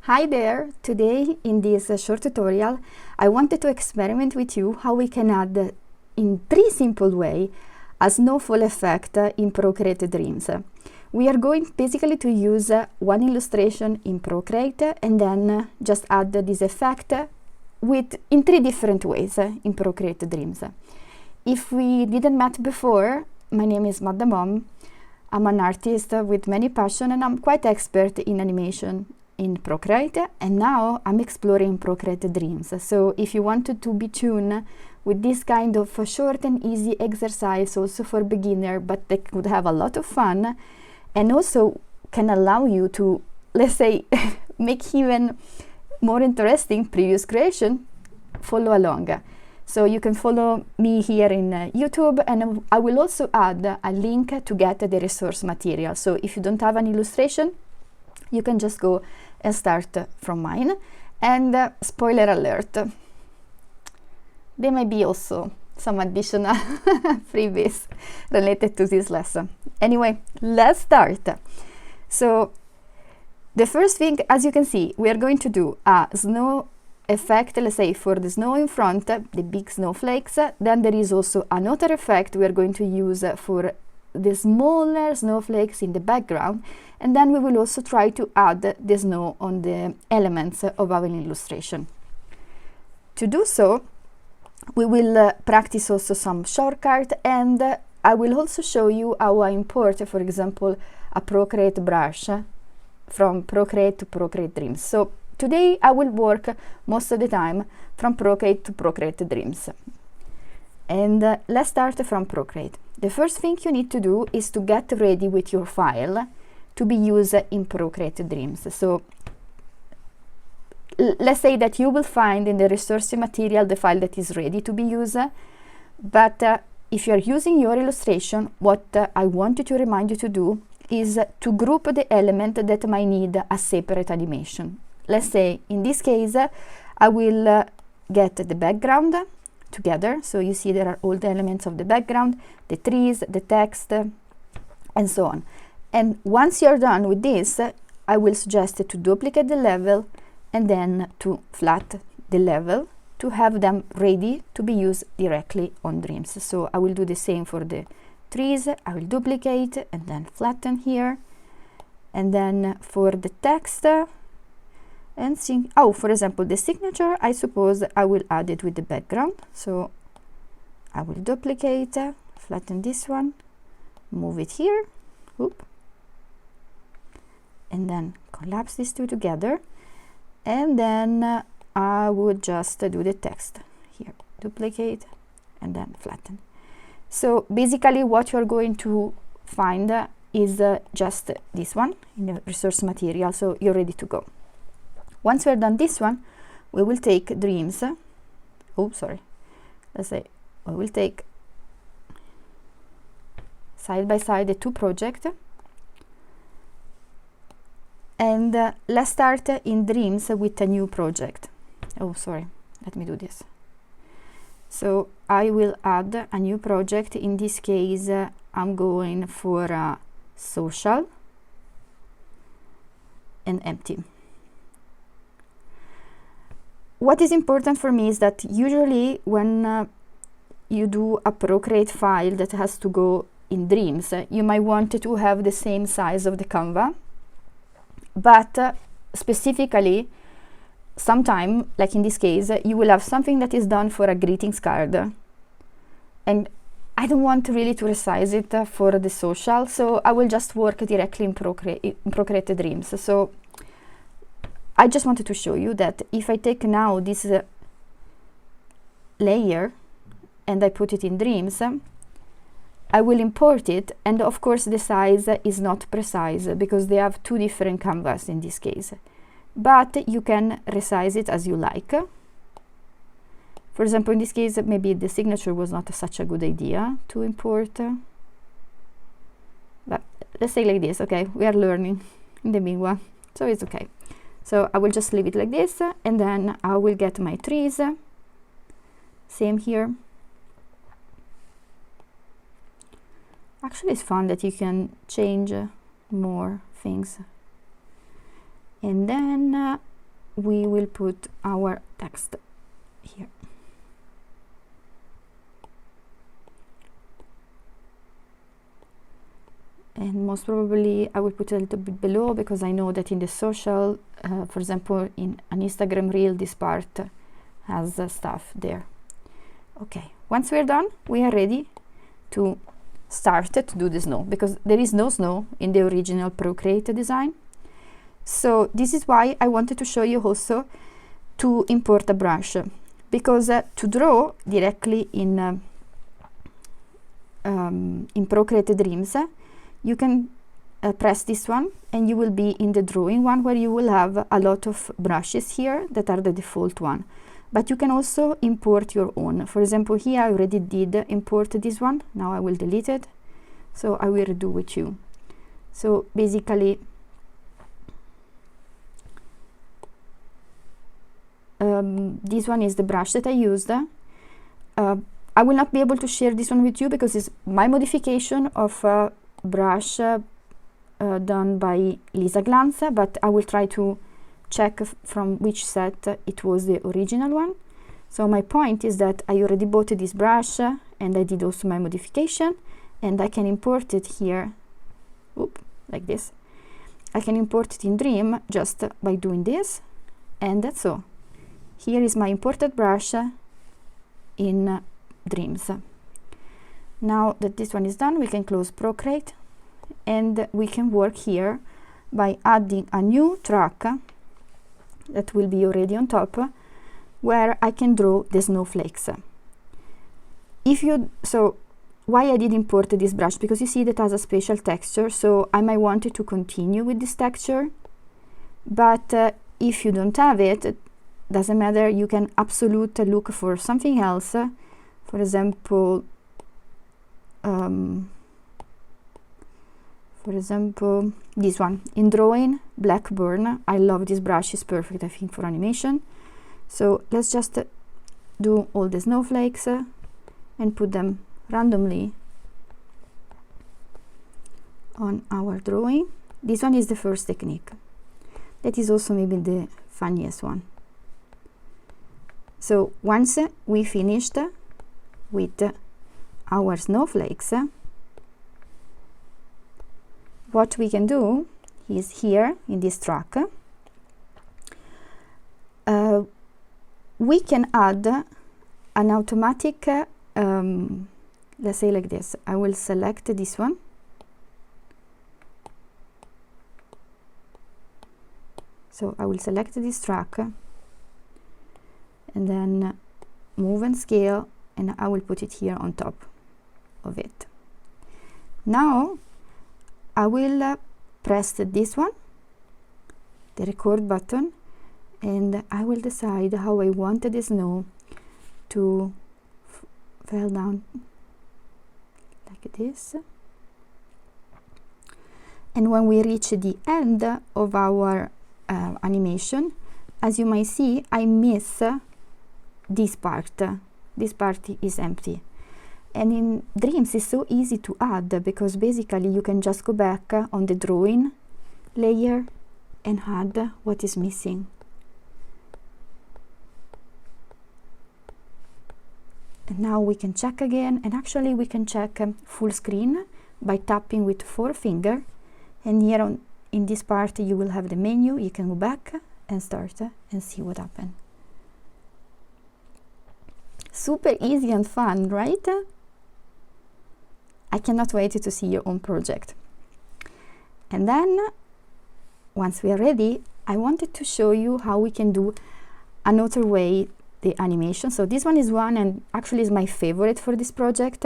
Hi there! Today in this short tutorial I wanted to experiment with you how we can add in 3 simple ways a snowfall effect in Procreate Dreams. We are going basically to use one illustration in Procreate and then just add this effect in 3 different ways in Procreate Dreams. If we didn't met before, my name is Madda Mom. I'm an artist with many passion and I'm quite expert in animation in Procreate, and now I'm exploring Procreate Dreams. So if you wanted to be tuned with this kind of short and easy exercise also for beginner, but they could have a lot of fun and also can allow you to, let's say, make even more interesting previous creation, follow along. So you can follow me here in YouTube, and I will also add a link to get the resource material. So if you don't have an illustration, you can just go and start from mine. And spoiler alert, there may be also some additional freebies related to this lesson. Anyway, let's start. So the first thing, as you can see, we are going to do a snow effect, let's say for the snow in front, the big snowflakes. Then there is also another effect we are going to use for the smaller snowflakes in the background, and then we will also try to add the snow on the elements of our illustration. To do so, we will practice also some shortcut, and I will also show you how I import, for example, a Procreate brush from Procreate to Procreate Dreams. So today I will work most of the time from Procreate to Procreate Dreams. And let's start from Procreate. The first thing you need to do is to get ready with your file to be used in Procreate Dreams. So let's say that you will find in the resource material the file that is ready to be used, but if you are using your illustration, what I wanted to remind you to do is to group the element that might need a separate animation. Let's say in this case I will get the background together, so you see there are all the elements of the background, the trees, the text, and so on. And once you're done with this, I will suggest to duplicate the level and then to flat the level to have them ready to be used directly on Dreams. So I will do the same for the trees. I will duplicate and then flatten here, and then for the text and see, oh, for example, the signature, I suppose I will add it with the background. So I will duplicate, flatten this one, move it here, whoop, and then collapse these two together, and then I would just do the text here, duplicate and then flatten. So basically what you're going to find is just this one in the resource material, so you're ready to go. Once we're done this one, we will take Dreams. Oh, sorry. Let's say we will take side by side the 2 projects. And let's start in Dreams with a new project. Oh, sorry. Let me do this. So I will add a new project. In this case, I'm going for social and empty. What is important for me is that usually when you do a Procreate file that has to go in Dreams, you might want to have the same size of the Canva, but specifically sometime, like in this case, you will have something that is done for a greetings card, and I don't want really to resize it for the social, so I will just work directly in Procreate Dreams. So I just wanted to show you that if I take now this layer and I put it in Dreams, I will import it, and of course the size is not precise because they have 2 different canvas in this case, but you can resize it as you like. For example, in this case maybe the signature was not such a good idea to import, but let's say like this. Okay, we are learning in the meanwhile, so it's okay. So I will just leave it like this, and then I will get my trees, same here. Actually, it's fun that you can change more things. And then we will put our text here. And most probably I will put a little bit below, because I know that in the social, for example, in an Instagram reel, this part has stuff there. Okay, once we're done, we are ready to start to do the snow, because there is no snow in the original Procreate design. So this is why I wanted to show you also to import a brush, because to draw directly in Procreate Dreams, you can press this one and you will be in the drawing one, where you will have a lot of brushes here that are the default one. But you can also import your own. For example, here I already did import this one. Now I will delete it. So I will redo with you. So basically, this one is the brush that I used. I will not be able to share this one with you because it's my modification of a brush done by Lisa Glantz, but I will try to check from which set it was the original one. So my point is that I already bought this brush and I did also my modification, and I can import it here, like this. I can import it in Dream just by doing this, and that's all. Here is my imported brush in Dreams. Now that this one is done, we can close Procreate, and we can work here by adding a new track that will be already on top, where I can draw the snowflakes. So why I did import this brush, because you see that has a special texture, so I might want to continue with this texture, but if you don't have it, doesn't matter, you can absolutely look for something else. For example, this one in drawing, Blackburn. I love this brush, it's perfect, I think, for animation. So let's just do all the snowflakes and put them randomly on our drawing. This one is the first technique. That is also maybe the funniest one. So once we finished with our snowflakes, what we can do is here in this track, we can add an automatic, let's say like this. I will select this one. So I will select this track and then move and scale, and I will put it here on top of it. Now I will press this one, the record button, and I will decide how I want the snow to fall down like this. And when we reach the end of our animation, as you might see, I miss this part. This part is empty. And in Dreams it's so easy to add, because basically you can just go back on the drawing layer and add what is missing. And now we can check again, and actually we can check full screen by tapping with 4 fingers, and here in this part you will have the menu. You can go back and start and see what happened. Super easy and fun, right? I cannot wait to see your own project. And then once we are ready, I wanted to show you how we can do another way the animation. So this one is one, and actually is my favorite for this project.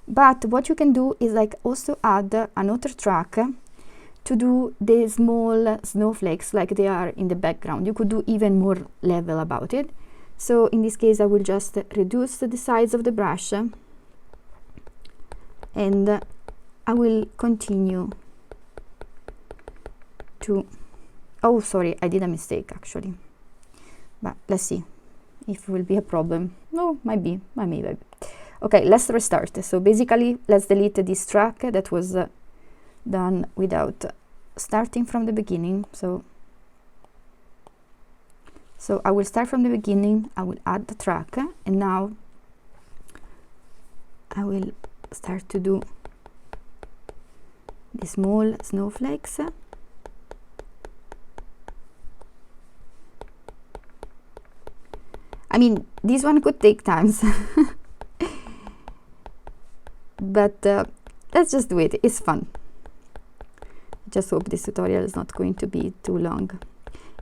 But what you can do is like also add another track to do the small snowflakes like they are in the background. You could do even more level about it. So in this case I will just reduce the size of the brush, and I will continue to, oh sorry, I did a mistake actually, but let's see if it will be a problem. No, might be. Okay, let's restart. So basically let's delete this track that was done without starting from the beginning. So So I will start from the beginning, I will add the track, and now I will start to do the small snowflakes. I mean, this one could take times, but let's just do it. It's fun. Just hope this tutorial is not going to be too long.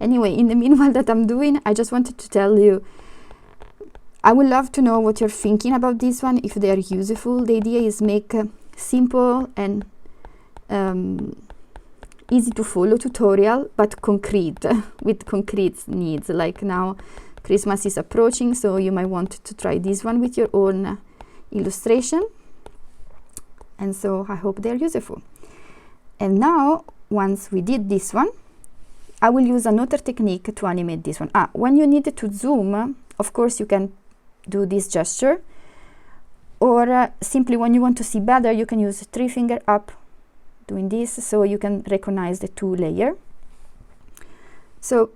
Anyway, in the meanwhile that I'm doing, I just wanted to tell you, I would love to know what you're thinking about this one, if they are useful. The idea is make a simple and easy to follow tutorial, but concrete, with concrete needs. Like now, Christmas is approaching, so you might want to try this one with your own illustration. And so I hope they're useful. And now, once we did this one, I will use another technique to animate this one. When you need to zoom, of course you can do this gesture, or simply when you want to see better, you can use 3-finger up, doing this, so you can recognize the 2 layers. So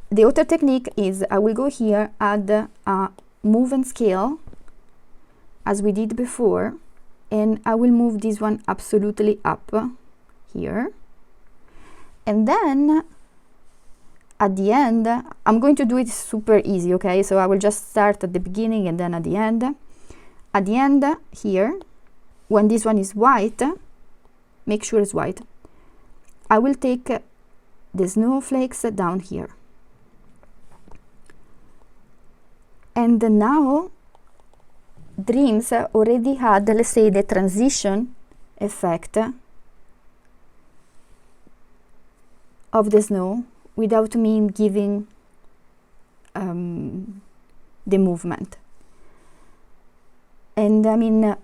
the other technique is I will go here, add a move and scale, as we did before, and I will move this one absolutely up here. And then at the end, I'm going to do it super easy, okay? So I will just start at the beginning and then at the end. At the end here, when this one is white, make sure it's white, I will take the snowflakes down here. And now Dreams already had, let's say, the transition effect of the snow without me giving the movement. And I mean,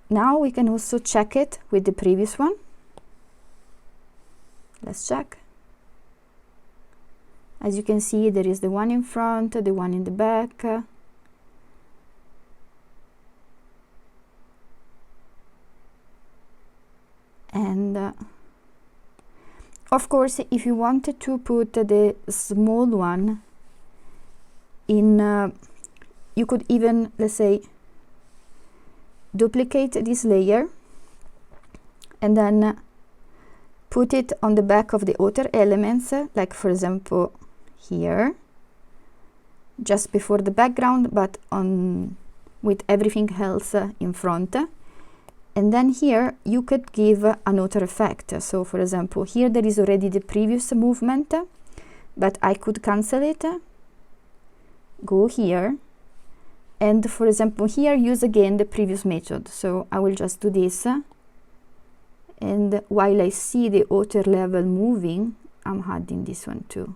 now we can also check it with the previous one. Let's check. As you can see, there is the one in front, the one in the back. And of course, if you wanted to put the small one in, you could even, let's say, duplicate this layer and then put it on the back of the other elements, like for example here, just before the background, but on with everything else in front. And then here you could give another effect. So for example, here there is already the previous movement, but I could cancel it, go here, and for example here use again the previous method. So I will just do this, and while I see the outer level moving, I'm adding this one too.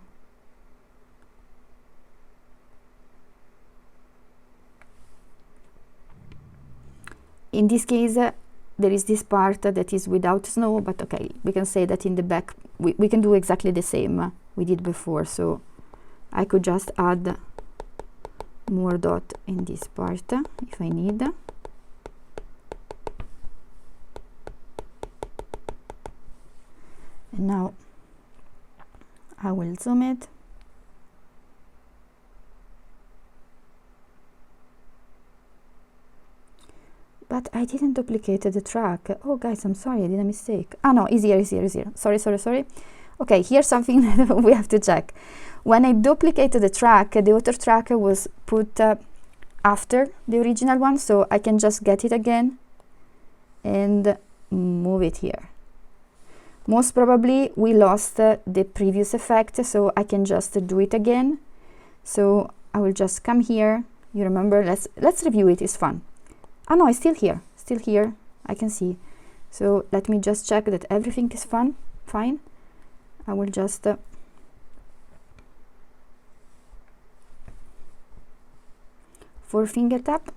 In this case, there is this part that is without snow, but okay, we can say that in the back we can do exactly the same we did before. So I could just add more dot in this part if I need. And now I will zoom it. But I didn't duplicate the track. Oh guys, I'm sorry, I did a mistake. No, it's here. Sorry. Okay, here's something that we have to check. When I duplicated the track, the other track was put after the original one, so I can just get it again and move it here. Most probably we lost the previous effect, so I can just do it again. So I will just come here. You remember, let's review it, it's fun. No, it's still here, I can see. So let me just check that everything is fine. I will just four-finger tap.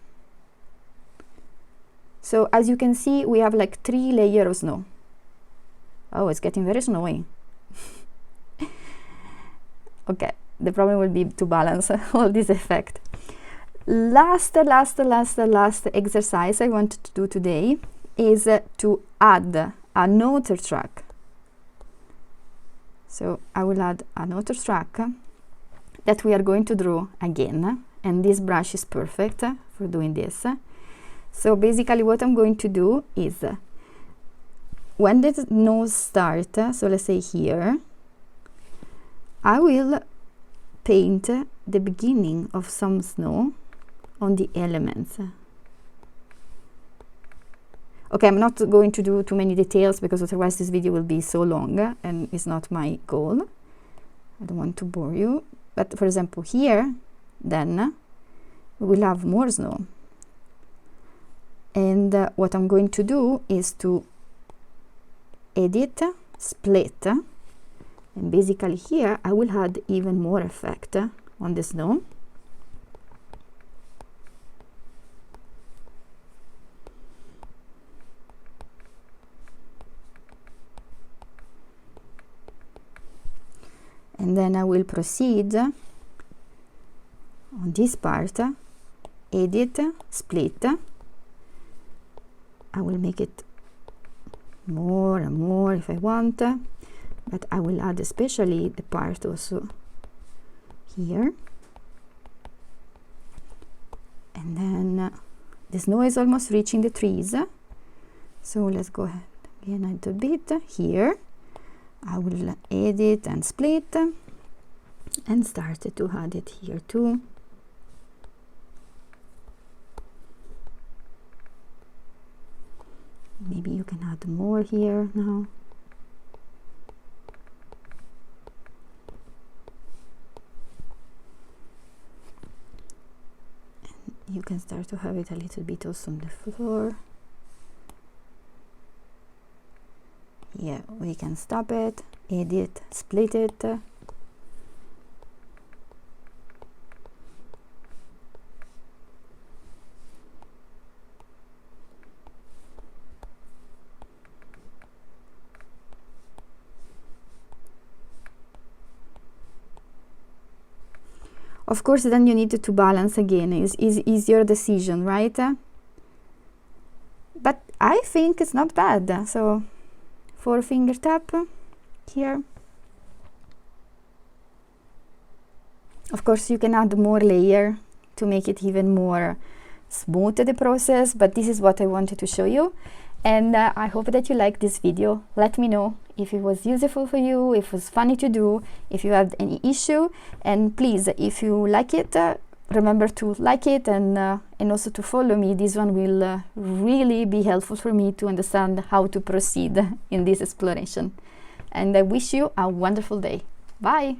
So as you can see, we have like 3 layers of snow. Oh, it's getting very snowy. Okay, the problem will be to balance all this effect. Last exercise I wanted to do today is to add another track. So I will add another track, that we are going to draw again, and this brush is perfect for doing this. So basically what I'm going to do is, when the nose starts, so let's say here, I will paint the beginning of some snow on the elements. Okay, I'm not going to do too many details because otherwise this video will be so long and it's not my goal. I don't want to bore you. But for example here, then we will have more snow. And what I'm going to do is to edit, split, and basically here I will add even more effect on the snow. And then I will proceed on this part, edit, split. I will make it more and more if I want, but I will add especially the part also here. And then the snow is almost reaching the trees, so let's go ahead again a little bit here. I will edit and split and start to add it here too. Maybe you can add more here now. And you can start to have it a little bit also on the floor. Yeah, we can stop it, edit, split it. Of course, then you need to balance again. Is your decision, right? But I think it's not bad. So 4-finger tap here. Of course, you can add more layer to make it even more smooth the process, but this is what I wanted to show you. And I hope that you liked this video. Let me know if it was useful for you, if it was funny to do, if you had any issue. And please, if you like it, remember to like it and also to follow me. This one will really be helpful for me to understand how to proceed in this exploration. And I wish you a wonderful day. Bye!